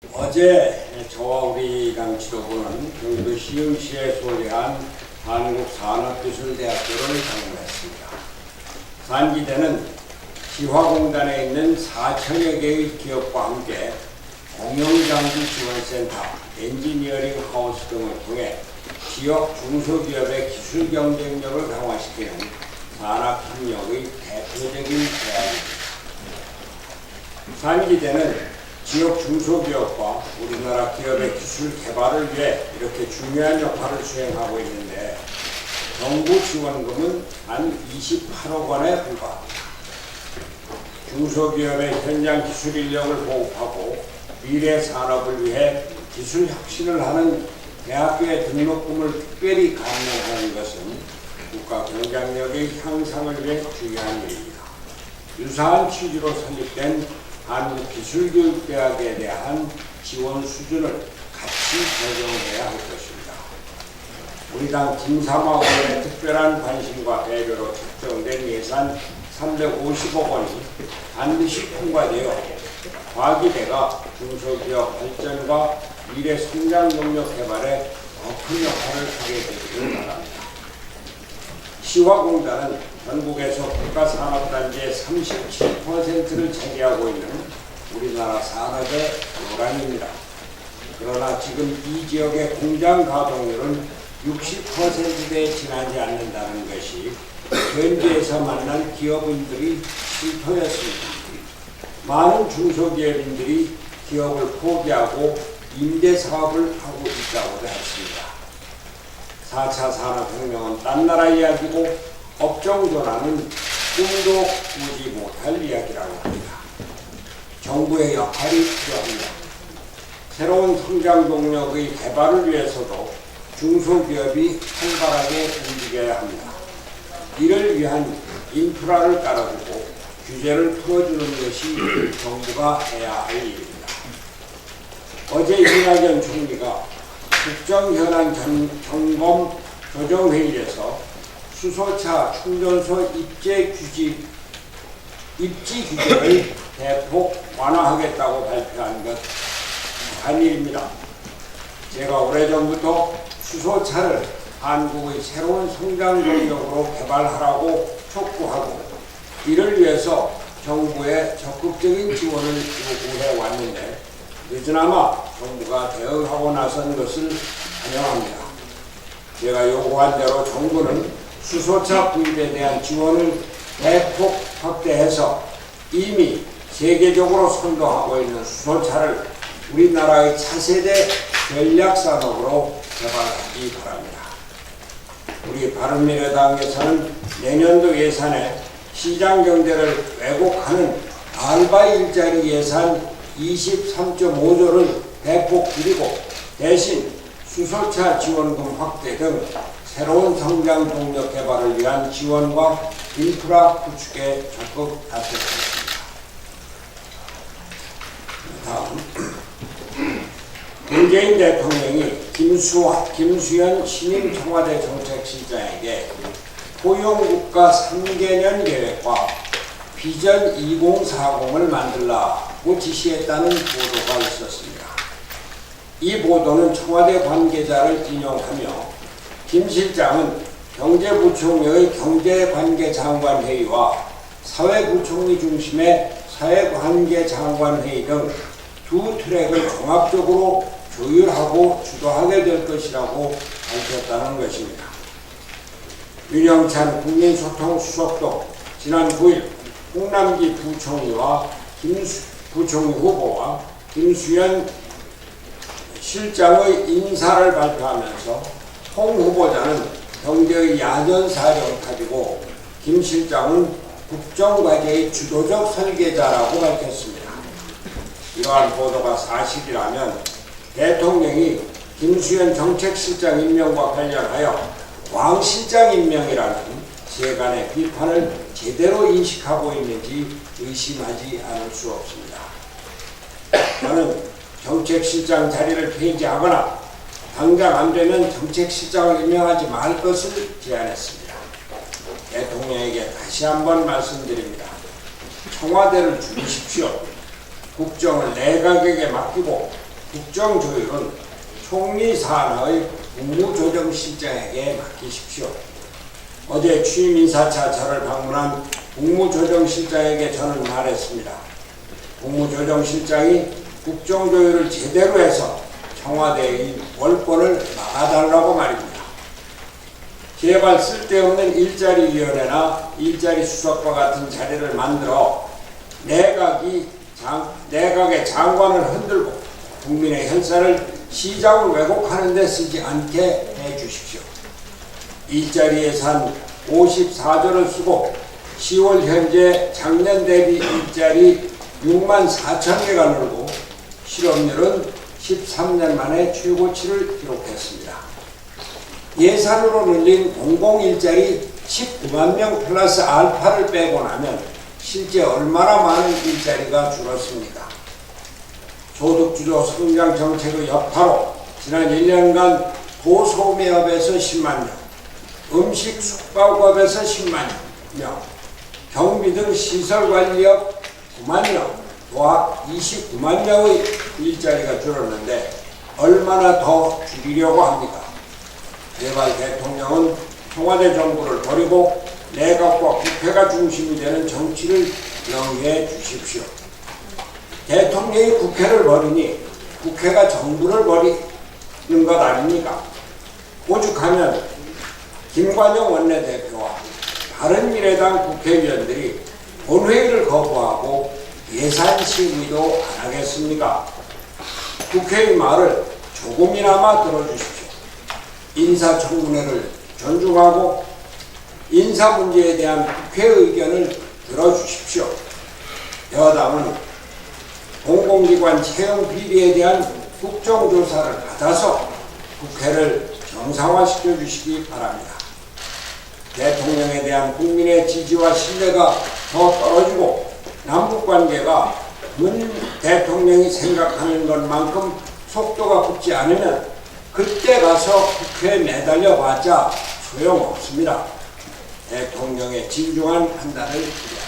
어제 저와 우리 당 지도부는 경기도 시흥시에 소재한 한국산업기술대학교를 방문했습니다. 산기대는 시화공단에 있는 4천여 개의 기업과 함께 공영장비지원센터, 엔지니어링 하우스 등을 통해 지역 중소기업의 기술 경쟁력을 강화시키는 산학협력의 대표적인 대학입니다. 산기대는 지역 중소기업과 우리나라 기업의 기술 개발을 위해 이렇게 중요한 역할을 수행하고 있는데 정부 지원금은 한 28억 원에 불과합니다. 중소기업의 현장 기술 인력을 보급하고 미래 산업을 위해 기술 혁신을 하는 대학교의 등록금을 특별히 감면하는 것은 국가 경쟁력의 향상을 위해 중요한 일입니다. 유사한 취지로 설립된 한국기술교육대학에 대한 지원 수준을 같이 적용해야 할 것입니다. 우리 당 김삼화 의원의 특별한 관심과 배려로 책정된 예산 350억 원이 반드시 통과되어 과기대가 중소기업 발전과 미래 성장 동력 개발에 더 큰 역할을 하게 되기를 바랍니다. 시화공단은 전국에서 국가산업단지의 37%를 차지하고 있는 우리나라 산업의 요란입니다. 그러나 지금 이 지역의 공장 가동률은 60%대에 지나지 않는다는 것이 현지에서 만난 기업인들이 실토였습니다. 많은 중소기업인들이 기업을 포기하고 임대사업을 하고 있다고도 했습니다. 4차 산업혁명은 딴 나라 이야기고 업종 전환은 꿈도 꾸지 못할 이야기라고 합니다. 정부의 역할이 필요합니다. 새로운 성장 동력의 개발을 위해서도 중소기업이 활발하게 움직여야 합니다. 이를 위한 인프라를 깔아주고 규제를 풀어주는 것이 정부가 해야 할 일입니다. 어제 이낙연 총리가 국정현안 점검 조정회의에서 수소차 충전소 입지 규제를 대폭 완화하겠다고 발표한 것 한 일입니다. 제가 오래전부터 수소차를 한국의 새로운 성장 동력으로 개발하라고 촉구하고 이를 위해서 정부의 적극적인 지원을 요구해 왔는데 늦으나마 정부가 대응하고 나선 것을 환영합니다. 제가 요구한 대로 정부는 수소차 구입에 대한 지원을 대폭 확대해서 이미 세계적으로 선도하고 있는 수소차를 우리나라의 차세대 전략산업으로 개발하기 바랍니다. 우리 바른미래당에서는 내년도 예산에 시장경제를 왜곡하는 알바 일자리 예산 23.5조를 대폭 줄이고 대신 수소차 지원금 확대 등 새로운 성장 동력 개발을 위한 지원과 인프라 구축에 적극 나서겠습니다. 다음, 문재인 대통령이 김수현 신임 청와대 정책실장에게 포용국가 3개년 계획과 비전 2040을 만들라고 지시했다는 보도가 있었습니다. 이 보도는 청와대 관계자를 인용하며 김 실장은 경제부총리의 경제관계장관회의와 사회부총리 중심의 사회관계장관회의 등 두 트랙을 종합적으로 조율하고 주도하게 될 것이라고 밝혔다는 것입니다. 윤영찬 국민소통수석도 지난 9일 홍남기 부총리와 부총리 후보와 김수현 실장의 인사를 발표하면서 홍 후보자는 경제의 야전사를 가지고 김 실장은 국정과제의 주도적 설계자라고 밝혔습니다. 이러한 보도가 사실이라면 대통령이 김수현 정책실장 임명과 관련하여 왕 실장 임명이라는 세간의 비판을 제대로 인식하고 있는지 의심하지 않을 수 없습니다. 저는 정책실장 자리를 폐지하거나 당장 안 되면 정책실장을 임명하지 말 것을 제안했습니다. 대통령에게 다시 한번 말씀드립니다. 청와대를 줄이십시오. 국정을 내각에게 맡기고 국정조율은 총리 산하의 국무조정실장에게 맡기십시오. 어제 취임 인사차 저를 방문한 국무조정실장에게 저는 말했습니다. 국무조정실장이 국정조율을 제대로 해서 청와대의 월권을 막아달라고 말입니다. 제발 쓸데없는 일자리위원회나 일자리수석과 같은 자리를 만들어 내각의 장관을 흔들고 국민의 혈세를 시장을 왜곡하는 데 쓰지 않게 해주십시오. 일자리 예산 54조를 쓰고 10월 현재 작년 대비 일자리 6만 4천 개가 늘고 실업률은 13년 만에 최고치를 기록했습니다. 예산으로 늘린 공공일자리 19만 명 플러스 알파를 빼고 나면 실제 얼마나 많은 일자리가 줄었습니까? 소득주도 성장 정책의 여파로 지난 1년간 도소매업에서 10만 명, 음식 숙박업에서 10만 명, 경비 등 시설관리업 9만 명, 도합 29만 명의 일자리가 줄었는데 얼마나 더 줄이려고 합니까? 제발 대통령은 청와대 정부를 버리고 내각과 국회가 중심이 되는 정치를 영위해 주십시오. 대통령이 국회를 버리니 국회가 정부를 버리는 것 아닙니까? 오죽하면 김관영 원내대표와 바른미래당 국회의원들이 본회의를 거부하고 예산 심의도 안 하겠습니까? 국회의 말을 조금이나마 들어주십시오. 인사청문회를 존중하고 인사 문제에 대한 국회 의견을 들어주십시오. 여당은 공공기관 채용 비리에 대한 국정조사를 받아서 국회를 정상화시켜 주시기 바랍니다. 대통령에 대한 국민의 지지와 신뢰가 더 떨어지고 남북관계가 문 대통령이 생각하는 것만큼 속도가 붙지 않으면 그때 가서 국회에 매달려 봤자 소용없습니다. 대통령의 진중한 판단을 기대합니다.